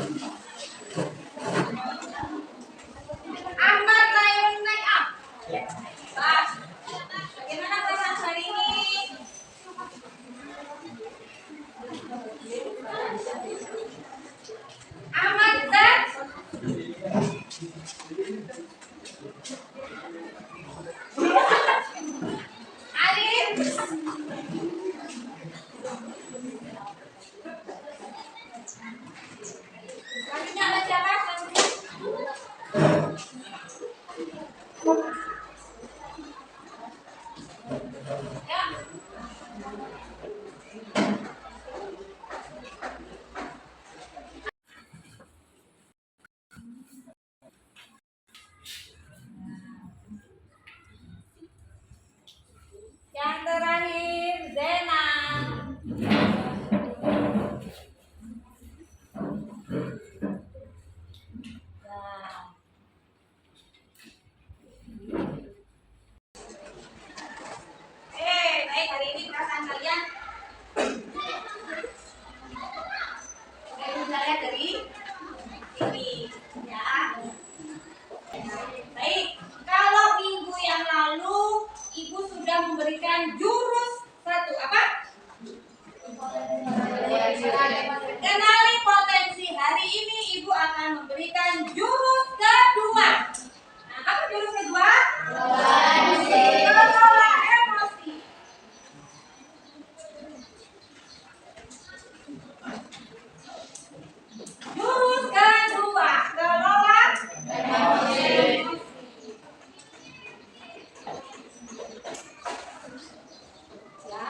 Ahmad Naim Naim. Pak, bagaimana kelas hari ini? Ahmad Zak. Alif. Selanjutnya ada siapa? Ya. Yang terakhir Zena. Baik, hari ini perasaan kalian bisa lihat dari ini ya. Baik, kalau minggu yang lalu Ibu sudah memberikan jurus satu apa? Kenali potensi. Hari ini Ibu akan memberikan jurus kedua. Nah, apa jurus kedua? Kelola emosi. Jurus kedua, kelola emosi. Ya.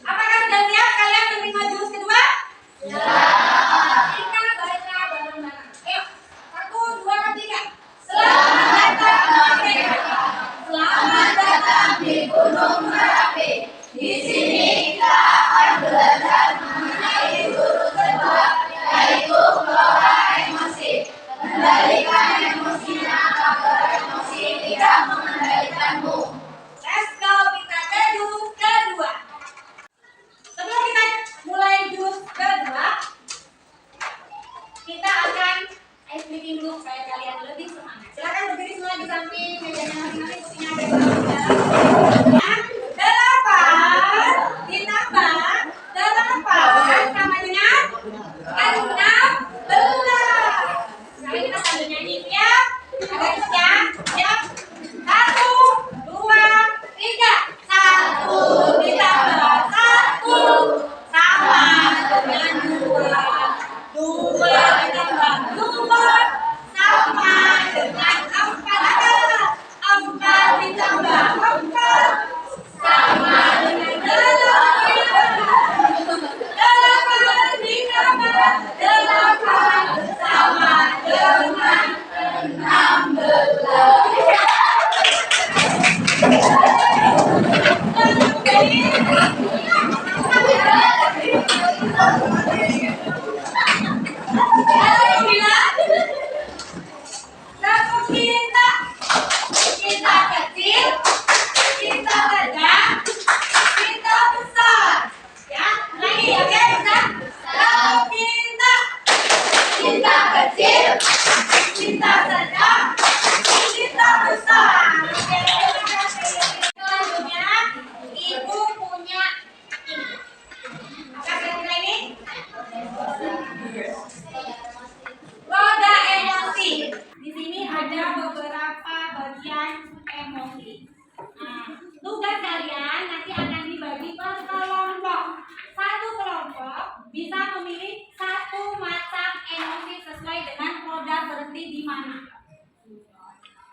Apakah sudah siap kalian menerima jurus kedua? Ya. Kita baca bareng-bareng. Ayo, 1, 2, 3. Selamat datang di Merapi. Selamat datang di Gunung Merapi. Di sini kita akan belajar mengenai jurus kedua, yaitu kelola emosi. Kendalikan emosinya agar emosi tidak mengendalikanmu. Let's go, kita ke jurus kedua. Sebelum kita mulai jurus kedua, kita akan ice breaking dulu supaya kalian lebih semangat. Silakan berdiri semua di samping mejanya masing-masing, kursinya ada di dalam. 8 ditambah 8 sama dengan 16. Sekarang kita sambil nyanyi ya. Agak siap, siap. 1, 2, 3. 1 ditambah 1 sama dengan 2. 2 ditambah 2 sama dengan 4. 4 ditambah 4 sama dengan 8. 8 ditambah 8 sama dengan 16. Kita kecil, kita sedang, kita besar. Ya, lagi ya, besar. Kita kecil, kita sedang, kita besar. Selanjutnya, Ibu punya ini. Apa kira ini? Roda emosi. Di sini ada beberapa bagian emosi. Nah, tugas kalian nanti akan dibagi per kelompok. Satu kelompok bisa memilih satu macam emosi sesuai dengan roda berhenti di mana.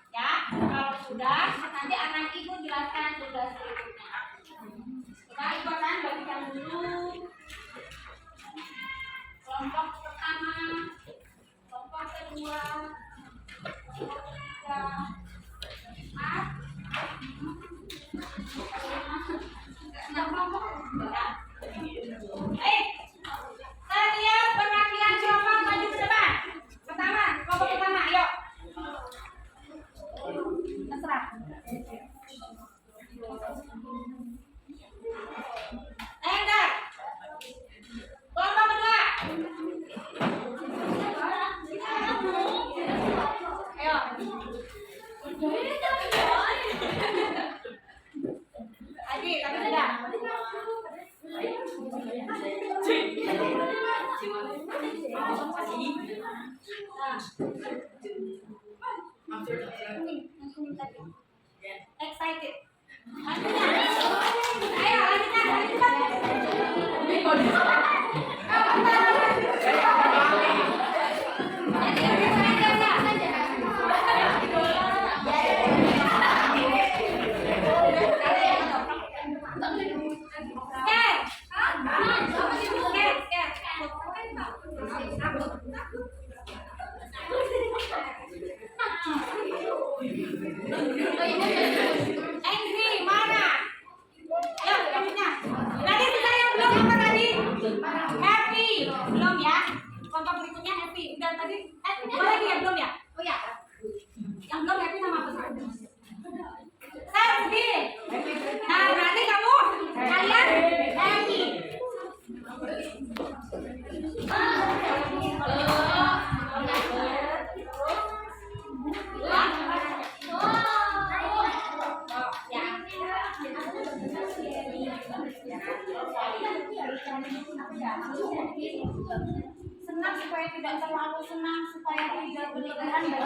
Ya, kalau sudah, nanti akan Ibu jelaskan tugas berikutnya. Kita Ibu akan bagikan dulu kelompok pertama, kelompok kedua, kelompok ketiga, 4, 6 kelompok. Setiap perwakilan kelompok maju ke depan. Pertama, kelompok pertama, ayo. Terserah. Tender. Excited. Ayo, Angry, marah. Ya, lanjutnya. Tadi kita yang belum apa tadi? Happy, belum ya? Contoh berikutnya happy. Udah tadi, dua lagi ya belum ya? Oh ya. Yang belum happy sama apa? Saya sedih. Nah, berarti kalian happy. Senang supaya tidak terlalu senang, supaya tidak berlebihan yang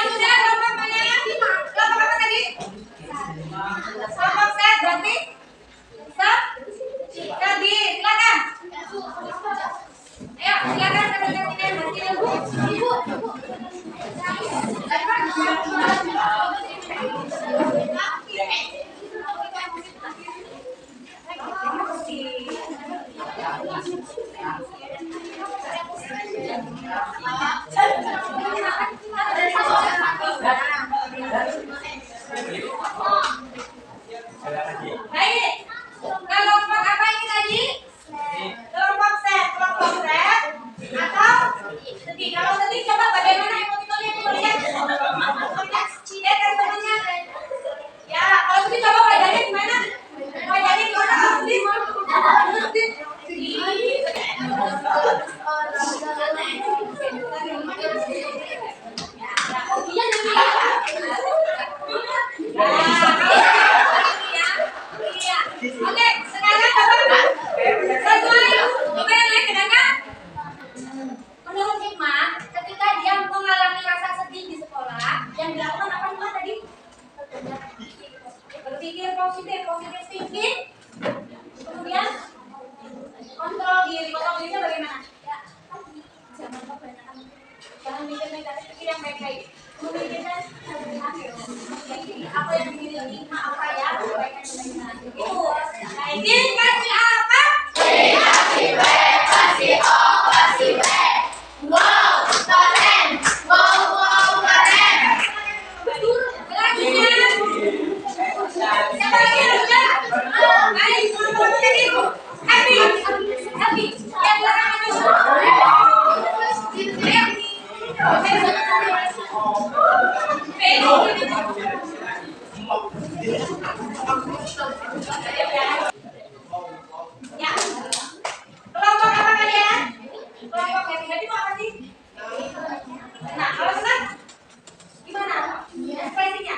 sudah kelompok mana? Kelompok apa tadi? Kelompok set berarti tadi silakan. Ayo silakan teman-teman Ibu. Baik, kelompok apa ini tadi? Kelompok set atau sedih. Kalau sedih coba bagaimana emotikonnya lihat. Lihat teman-temannya. Ya, kalau sedih coba wajahnya gimana? Wajahnya gimana kalau sedih? Oke, sekarang coba sesuai coba yang lain dengarkan. Menurut Hikmah, ketika dia mengalami rasa sedih di sekolah, yang dilakukan apa Hikmah tadi? Berpikir positif thinking. Kemudian kontrol dirinya bagaimana? Ya, jangan mikir negatif, pikir yang baik-baik. Memikirkan apa yang dimiliki Hikmah apa ya? Itu. Dikasih apa? Dikasih B, kasih O, kasih B. Wow, keren. Wow, keren. Selanjutnya. Siapa lagi yang sudah? Ayo, kelompok tadi. Happy. Yang belakang itu. Ya. Kelompok apa kalian? Kelompok happy itu apa sih? Nah, kalau senang gimana? Ekspresinya?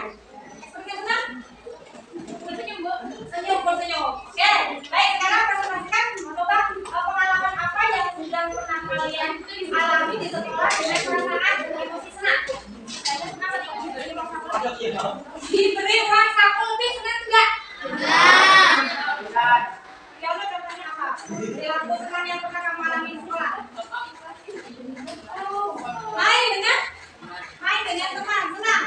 Ekspresinya senang? Senyum. Oke, baik. Sekarang presentasikan mencoba pengalaman apa yang sudah pernah kalian alami di sekolah dengan perasaan emosi senang. Kalian senang atau diberi uang saku lebih senang enggak? Senang. Ya udah, contohnya apa? Perilaku senang yang pernah kamu alami di sekolah. Main dengan teman, senang.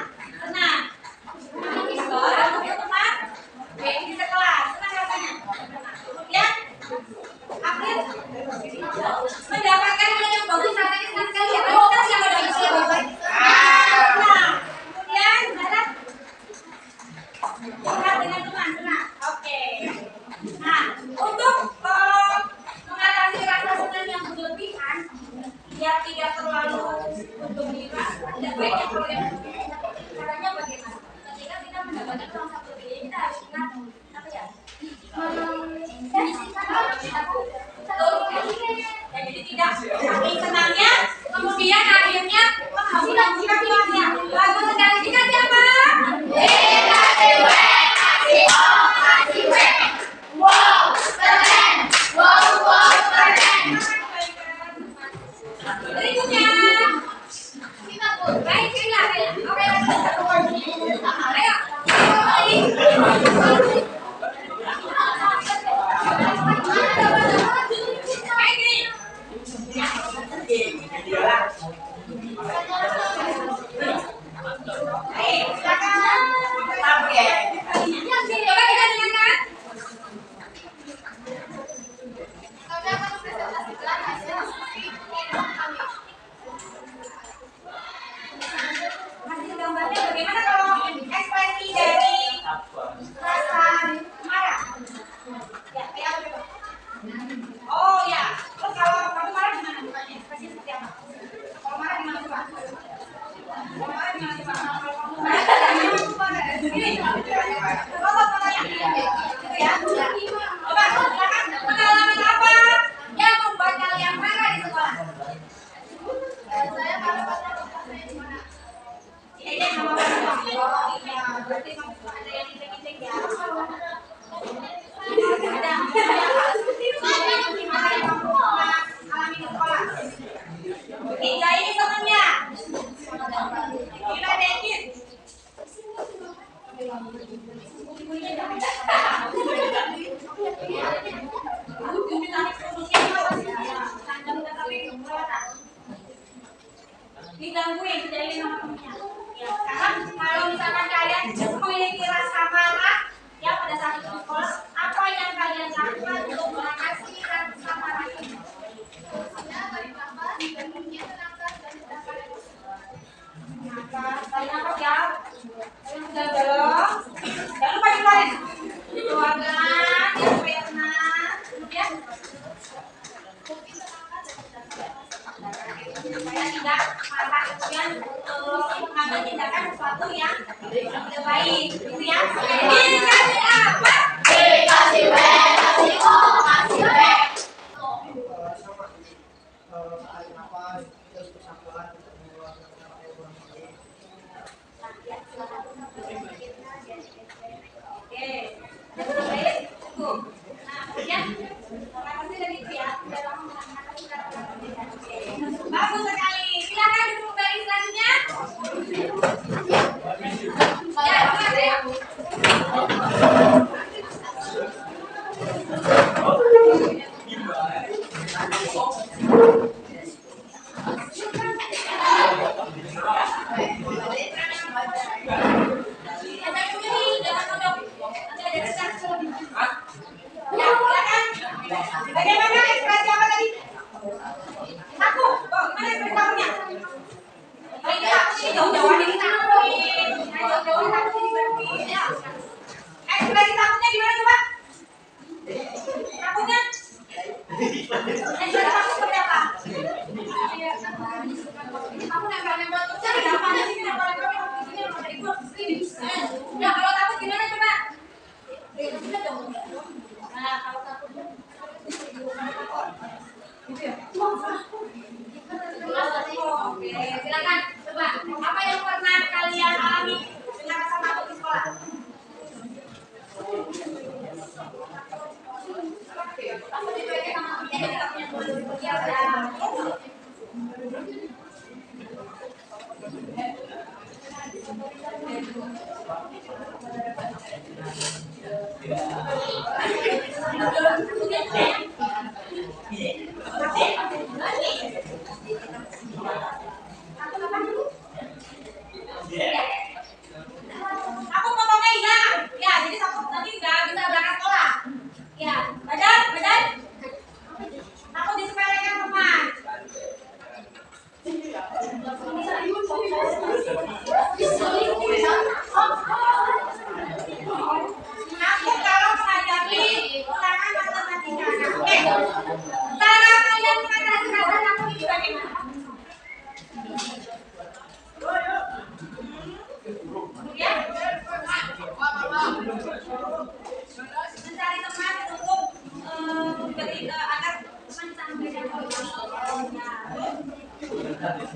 Ketemu teman, di sekelas, senang rasanya. Kemudian, April mendapatkan nilai yang bagus, rasanya senang sekali ya. Kalau kita siapa yang bagus ya, baik. Nah, kemudian Zara curhat dengan teman, senang. Oke. Nah, untuk mengatasi rasa senang selalu bergembira, tidak baik ya kalau yang caranya bagaimana? Ketika kita mendapatkan uang satu rupiah, kita harus ingat apa ya? Menyisihkan uang kita satu rupiah. Ya, jadi tidak saking senangnya, kemudian akhirnya penghasilan kita hilangnya. Bagus sekali. Kita siapa? DKTW kasih O kasih W. Wow, keren. Wow, keren. Berikutnya kita pun baik sekali. Oke, ayo. Digangguin jadi namanya. Ya, sekarang kalau misalkan kalian memiliki rasa marah ya pada saat itu sekolah, apa yang kalian lakukan untuk mengatasi rasa marah ini? Kalian apa ya? Kalian sudah belum? Jangan lupa dikeluarin. Keluarkan ya supaya tenang. Kemudian supaya tidak marah, kemudian mengambil tindakan sesuatu yang tidak baik, gitu ya. Dikasih apa? Dikasih W, kasih O, kasih W. Bagus sekali. Silakan duduk baris selanjutnya. Ya, ya. Bagaimana ekspresi apa tadi? Aku, gimana ekspresi takunya? Oh ini takut ini jauh-jauhan ini takutin. Jauh-jauhan takut ini berarti. Ya. Ekspresi takutnya gimana coba? Takutnya? Ekspresi takut seperti apa? Aku nempel-nempel terus cari gampang di sini nempel-nempel di sini nempel dari gua ke sini. Ya kalau takut gimana coba? Nah kalau takutnya Oke, silakan coba. Apa yang pernah kalian alami dengan rasa takut di sekolah? Takut dicuekin sama temennya, takutnya dia udah. Aku ngomongnya iya, ya jadi takut nanti nggak bisa berangkat sekolah. Ya, badan. Takut disepelekan teman. Aku kalau menghadapi ulangan matematika. Oke. Cara kalian mengatasi rasa takut itu bagaimana? Pikiran?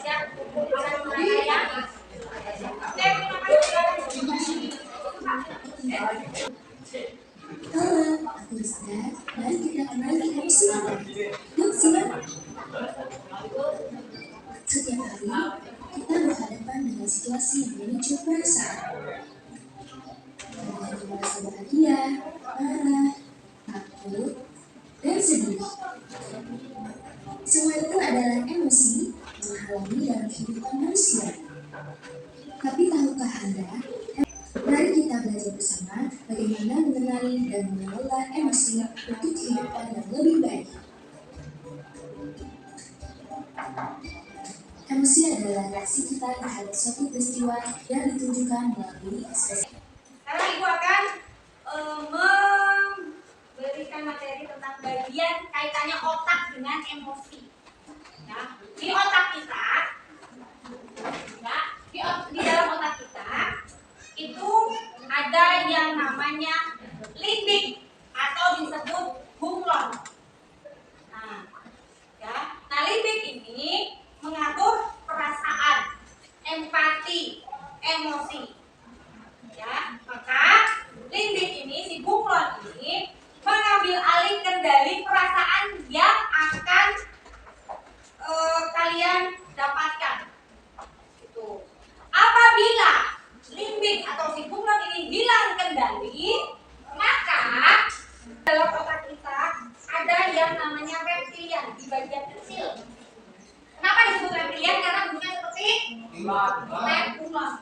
Siap? Bisa mulai ya? Oke, terima kasih. Halo, aku Rizka. Mari kita kembali ke Rusia. Yuk, simak. Setiap hari, kita berhadapan dengan situasi yang memicu perasaan. Kadang kita merasa bahagia, marah, takut, dan sedih. Semua itu adalah emosi yang alami dalam kehidupan manusia. Tapi tahukah Anda, mari kita belajar bersama bagaimana mengenali dan mengelola emosi untuk kehidupan yang lebih baik. Emosi adalah reaksi kita terhadap suatu peristiwa yang ditunjukkan melalui ekspresi. Sekarang Ibu akan memberikan materi tentang bagian kaitannya otak dengan emosi. Ya, di otak kita, ya, di dalam otak kita itu ada yang namanya limbik atau disebut bunglon. Nah, limbik ini mengatur perasaan, empati, emosi. Ya, maka limbik ini, si bunglon ini mengambil alih kendali perasaan yang akan kalian dapatkan. Itu. Apabila limbik atau si bunglon ini hilang kendali, maka dalam otak kita ada yang namanya reptilian di bagian kecil. Kenapa disebut reptilian? Karena bentuknya seperti bunglon,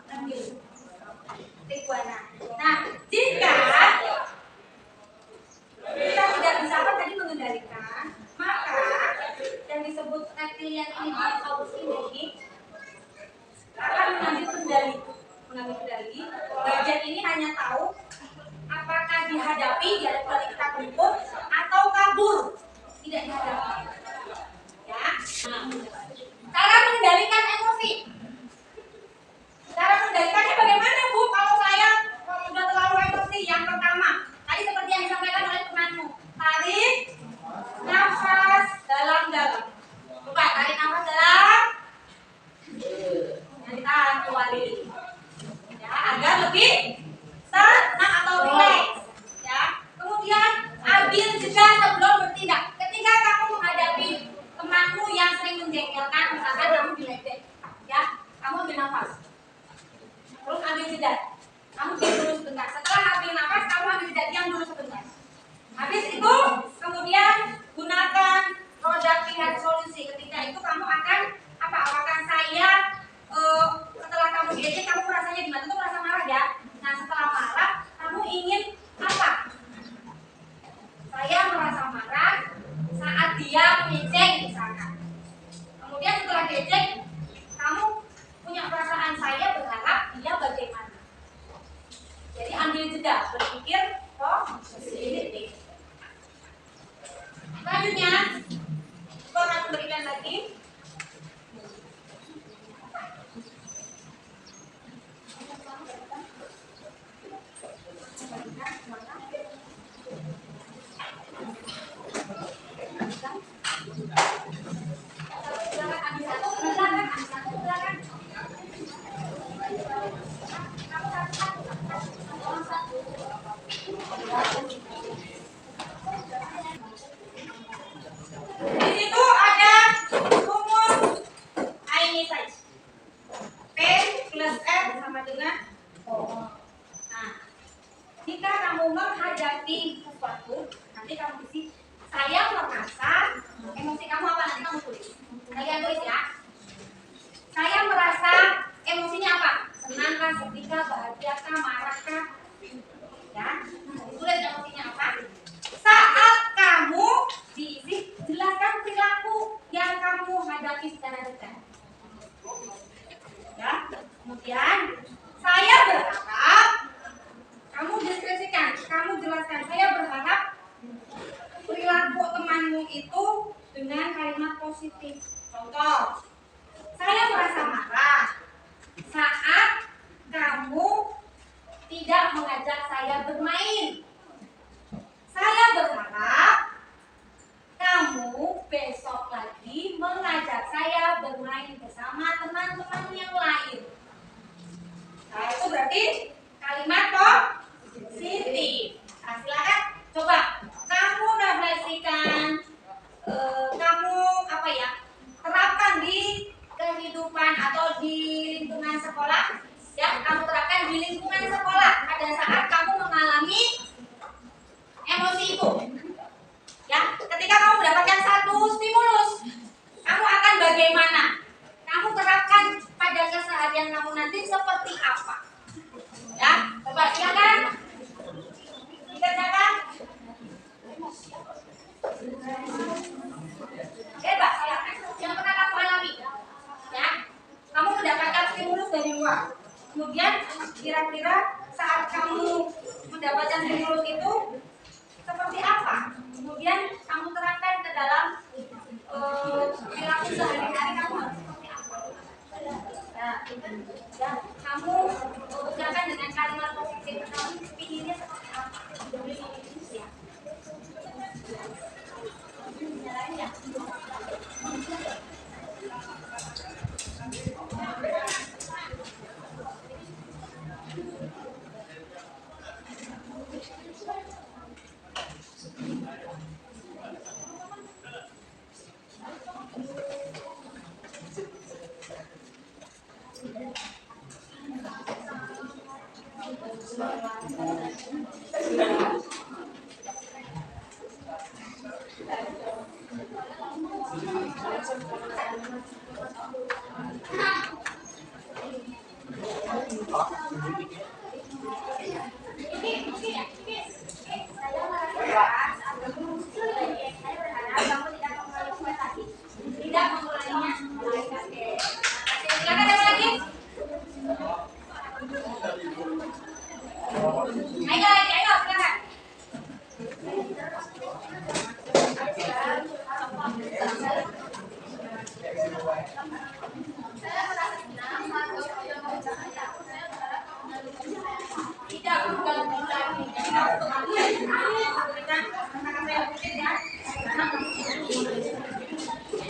iguana. Nah, jika kita tidak bisa tadi mengendalikan, maka yang disebut reptilian ini di paus ini akan mengambil kendali. Bagian ini hanya tahu apakah dihadapi, jadi kita kumpul atau kabur, tidak dihadapi. Ya. Cara mengendalikan emosi. Cara mengendalikannya bagaimana, Bu? Kalau saya sudah terlalu emosi, yang pertama, tadi seperti yang disampaikan oleh temanmu, tarik nafas dalam-dalam. Coba tarik nafas dalam. Yang ditahan kembali. Ya, agar lebih tenang atau rileks. Ya. Kemudian ambil jeda sebelum bertindak. Ketika kamu menghadapi temanmu yang sering menjengkelkan, misalkan kamu diledek, ya, kamu ambil nafas. Terus ambil jeda. Kamu diam dulu sebentar. Setelah ambil nafas, kamu ambil jeda, diam dulu sebentar. Habis itu, kemudian gunakan roda pilihan solusi. Ketika itu kamu akan apa? Apakah saya setelah kamu diejek, kamu merasanya gimana? Itu merasa marah ya. Nah, setelah marah, kamu ingin apa? Saya merasa marah saat dia mengejek misalkan. Kemudian setelah diejek, kamu punya perasaan saya berharap dia bagaimana. Jadi ambil jeda, berpikir positif. Selanjutnya, aku akan memberikan lagi. Di situ ada rumus ini saja. P plus R sama dengan O. Nah, jika kamu menghadapi sesuatu, nanti kamu isi saya merasa, emosi kamu apa, nanti kamu tulis. Kalian tulis ya. Saya merasa emosinya apa? Senangkah, sedihkah, bahagiakah, marahkah? Ya, ditulis emosinya apa? Saat kamu diisi, jelaskan perilaku yang kamu hadapi secara detail. Ya, kemudian saya berharap kamu deskripsikan, kamu jelaskan. Saya berharap perilaku temanmu itu dengan kalimat positif. Contoh, saya merasa marah saat kamu tidak mengajak saya bermain. Saya berharap kamu besok lagi mengajak saya bermain bersama teman-teman yang lain. Nah, itu berarti kalimat positif. Nah, silakan coba kamu refleksikan, kamu apa ya, terapkan di kehidupan atau di lingkungan sekolah. Ya, kamu terapkan di lingkungan sekolah pada saat kamu mengalami emosi itu. Ya, ketika kamu mendapatkan satu stimulus, kamu akan bagaimana? Kamu terapkan pada keseharian kamu nanti seperti apa? Ya, coba silakan dikerjakan. Pak, silakan. Yang pernah kamu alami, ya, kamu mendapatkan stimulus dari luar. Kemudian kira-kira saat kamu mendapatkan stimulus itu seperti apa? Kemudian kamu terapkan ke dalam perilaku sehari-hari kamu harus seperti apa? Ya, kamu kerjakan dengan kalimat positif. Kamu pinginnya seperti apa? Ya. Nyalain ya.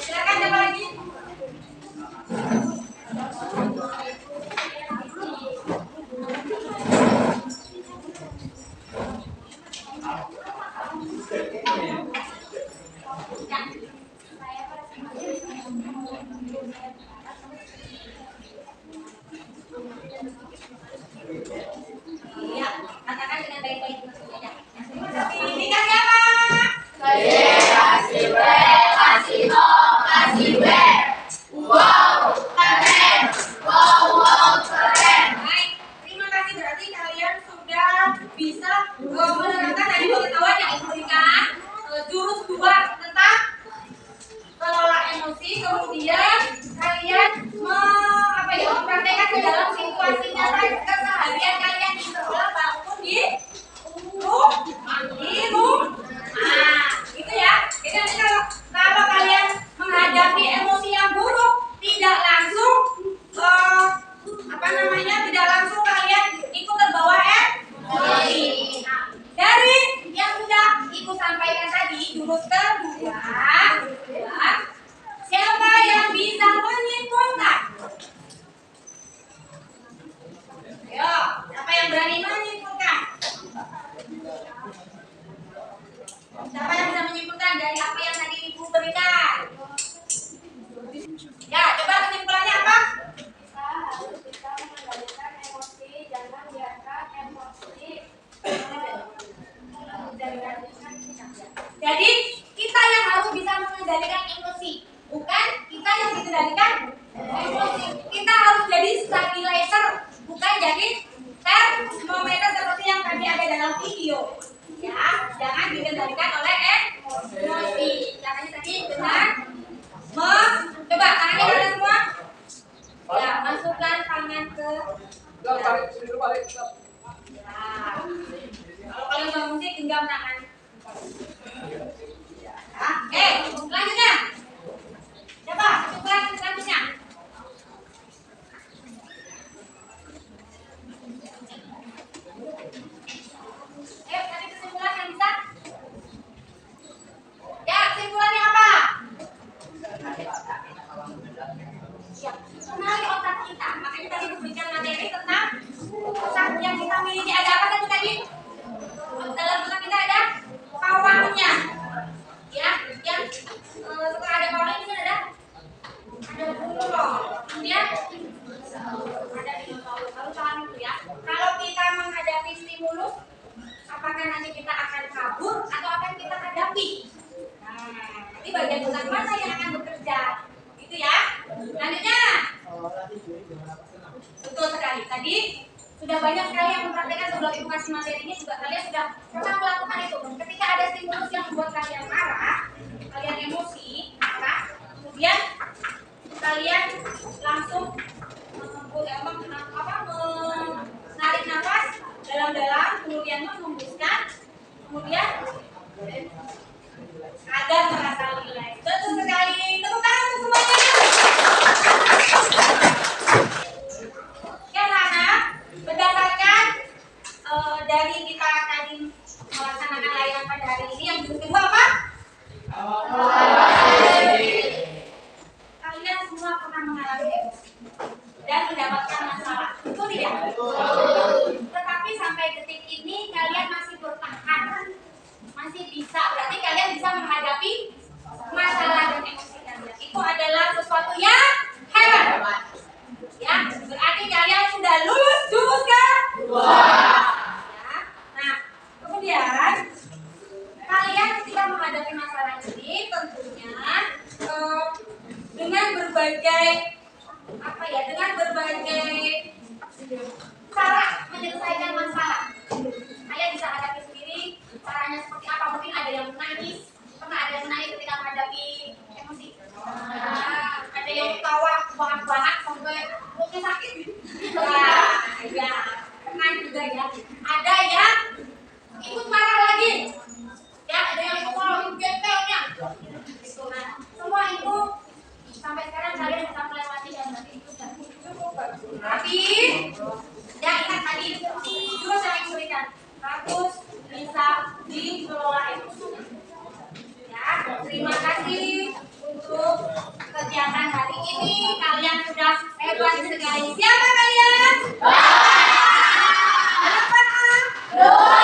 Silakan siapa lagi? Iya, katakan dengan baik-baik. Ini kan siapa? Kasih B, kasih O, kasih B. Wow, keren. Wow, keren. Baik, terima kasih, berarti kalian sudah bisa menerapkan tadi pengetahuan yang diberikan jurus 2 tentang kelola emosi. Kemudian kalian mempraktekkan ke dalam situasi nyata keseharian kalian di sekolah maupun di rumah. Nah, itu ya. Jadi nanti kalau kalian menghadapi emosi yang buruk, tidak langsung tidak langsung kalian ikut terbawa emosi. Nah, dari yang sudah ibu sampaikan tadi, jurus kedua, siapa yang bisa menyimpulkan? Ayo, siapa yang berani menyimpulkan? Siapa yang bisa menyimpulkan dari apa yang tadi ibu berikan? Ya, coba kesimpulannya apa? Kita harus bisa mengendalikan emosi, jangan biarkan emosi Jadi kita yang harus bisa mengendalikan emosi, bukan kita yang dikendalikan emosi. Kita harus jadi stabilizer, bukan jadi termometer seperti yang tadi ada dalam video. Ya, jangan dikendalikan oleh emosi. Caranya tadi dengan coba tangannya kalian semua. Ya, masukkan tangan ke. Ya. Kalau kalian mau musik, genggam tangan. Ya. Selanjutnya. Coba, selanjutnya. Ayo, Otak mana yang akan bekerja? Itu ya. Selanjutnya. Betul sekali. Tadi sudah banyak sekali yang mempraktekkan sebelum ibu kasih materinya juga kalian sudah pernah melakukan itu. Ketika ada stimulus yang membuat kalian marah, kalian emosi, marah, kemudian kalian langsung menarik nafas dalam-dalam, kemudian menghembuskan, kemudian agar merasa rileks. Betul sekali. Tepuk tangan untuk semuanya. Ya, anak, berdasarkan dari kita tadi melaksanakan layanan pada hari ini yang kedua apa? Kalian semua pernah mengalami emosi dan mendapatkan masalah, betul tidak? Tetapi sampai detik ini kalian masih bertahan, masih bisa. Berarti kalian bisa menghadapi masalah dan emosi kalian. Itu adalah sesuatu yang hebat. Ya, berarti kalian sudah lulus jurusan kedua. Ya. Nah, kemudian kalian ketika menghadapi masalah ini tentunya dengan berbagai dengan berbagai cara menyelesaikan masalah. Kalian bisa hadapi sendiri caranya seperti apa. Mungkin ada yang menangis, pernah ada yang menangis ketika menghadapi emosi. Ada yang ketawa banget sampai mulutnya sakit. Ya, pernah juga ya. Ada yang ikut marah lagi. Ya, ada yang ikut marah getelnya. Gitu. Nah, semua itu sampai sekarang kalian bisa melewati dan berarti itu sudah cukup bagus. Tapi ya ingat tadi juga saya berikan harus bisa dikelola itu. Ya, terima kasih untuk kegiatan hari ini. Kalian sudah hebat sekali. Siapa kalian? Berapa?